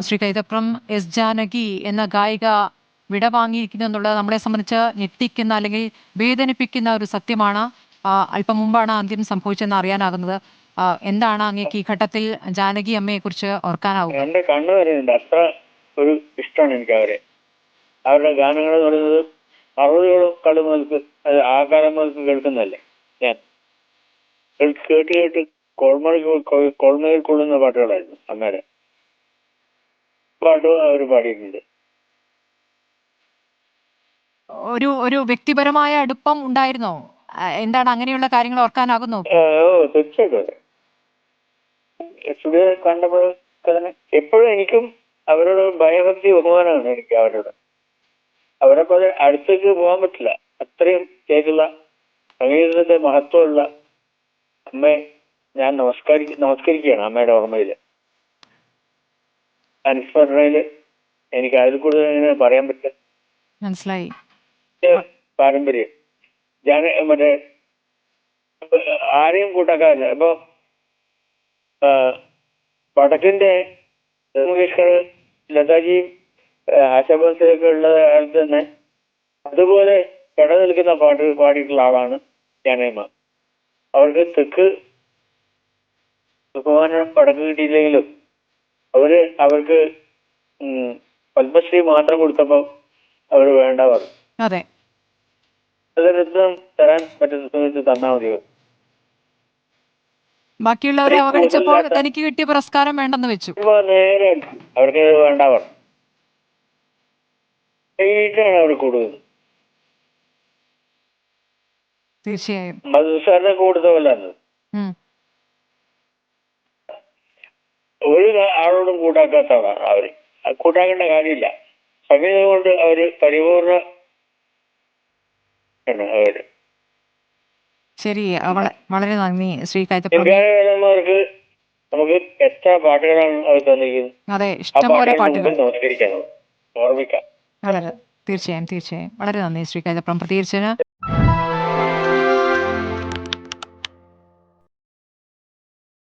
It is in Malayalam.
ശ്രീ കൈതപ്രം എസ് ജാനകി എന്ന ഗായിക വിടവാങ്ങിയിരിക്കുന്നു എന്നുള്ളത് നമ്മളെ സംബന്ധിച്ച് ഞെട്ടിക്കുന്ന അല്ലെങ്കിൽ വേദനിപ്പിക്കുന്ന ഒരു സത്യമാണ്. അല്പം മുമ്പാണ് അന്ത്യം സംഭവിച്ചെന്ന് അറിയാനാകുന്നത്. എന്താണ് അങ്ങേക്ക് ഈ ഘട്ടത്തിൽ ജാനകി അമ്മയെ കുറിച്ച് ഓർക്കാനാവും? എന്റെ കണ്ണു വരുന്നുണ്ട്, അത്ര ഒരു ഇഷ്ടമാണ് എനിക്ക് അവരെ. അവരുടെ ഗാനങ്ങൾ എന്ന് പറയുന്നത് 60കളും കളി മുതൽക്ക് ആ കാലം മുതൽക്ക് കേൾക്കുന്നതല്ലേ ഞാൻ. കേട്ട് കേട്ട് കോൾമയിൽ കൊള്ളുന്ന പാട്ടുകളായിരുന്നു അന്നേരം. പാട്ടും അവർ പാടിയിട്ടുണ്ട്. ഒരു ഒരു വ്യക്തിപരമായ അടുപ്പം ഉണ്ടായിരുന്നോ? എന്താണ് അങ്ങനെയുള്ള കാര്യങ്ങൾ ഓർക്കാനാകുന്നു? തീർച്ചയായിട്ടും അതെ. സ്റ്റുഡിയോ കണ്ടപ്പോൾ തന്നെ എപ്പോഴും എനിക്കും അവരോട് ഭയഭക്തി ബഹുമാനമാണ് എനിക്ക് അവരോട്. അവരെ പോലെ അടുത്തേക്ക് പോകാൻ പറ്റില്ല. അത്രയും ചെയ്തുള്ള സംഗീതത്തിന്റെ മഹത്വമുള്ള അമ്മയെ ഞാൻ നമസ്കരിക്കുകയാണ് അമ്മയുടെ ഓർമ്മയില്, അനുസ്മരണയില്. എനിക്ക് അതിൽ കൂടുതൽ എങ്ങനെ പറയാൻ പറ്റും? മനസ്സിലായി. പാരമ്പര്യം മറ്റേ ആരെയും കൂട്ടാക്കാറില്ല. ഇപ്പൊ വടക്കിന്റെ മുകേഷ്കർ, ലതാജിയും ആശാഭോസയൊക്കെ ഉള്ള കാലത്ത് തന്നെ അതുപോലെ നിൽക്കുന്ന പാട്ടുകൾ പാടിയിട്ടുള്ള ആളാണ് ജാനകിയമ്മ. അവർക്ക് തെക്ക് ബഹുമാനം വടക്ക് കിട്ടിയില്ലെങ്കിലും അവർക്ക് പത്മശ്രീ മാത്രം കൊടുത്തപ്പോ അവര് വേണ്ട പറഞ്ഞു. അതെ, അതൊരിടത്തും തരാൻ പറ്റുന്ന സമയത്ത് തന്നാ മതി. ബാക്കിയുള്ളവരെ അവഗണിച്ചപ്പോൾ തനിക്ക് കിട്ടിയ പുരസ്കാരം വേണ്ടെന്ന് വെച്ചു. നേരെ അവർക്ക് വേണ്ട പറഞ്ഞു. അവർ കൂടുതൽ തീർച്ചയായും മധുസാറിനെ കൂടുതലല്ല. ഒരു ആളോടും കൂട്ടാക്കാത്തതാണ് അവര്. കൂട്ടാക്കേണ്ട കാര്യമില്ല. സംഗീതം കൊണ്ട് അവര് പരിപൂർണ അവര്. ശരി, വളരെ നന്ദി ശ്രീ കൈതപ്രം. നമുക്ക് എത്ര പാട്ടുകളാണ് അവർ തന്നിരിക്കുന്നത്. അതെ, ഇഷ്ടംപോലെ പാട്ടുകൾ നമസ്കരിക്കാൻ ഓർമ്മിക്കാം. തീർച്ചയായും വളരെ നന്ദി ശ്രീ കൈതപ്രം പ്രതികരിച്ചതിന്.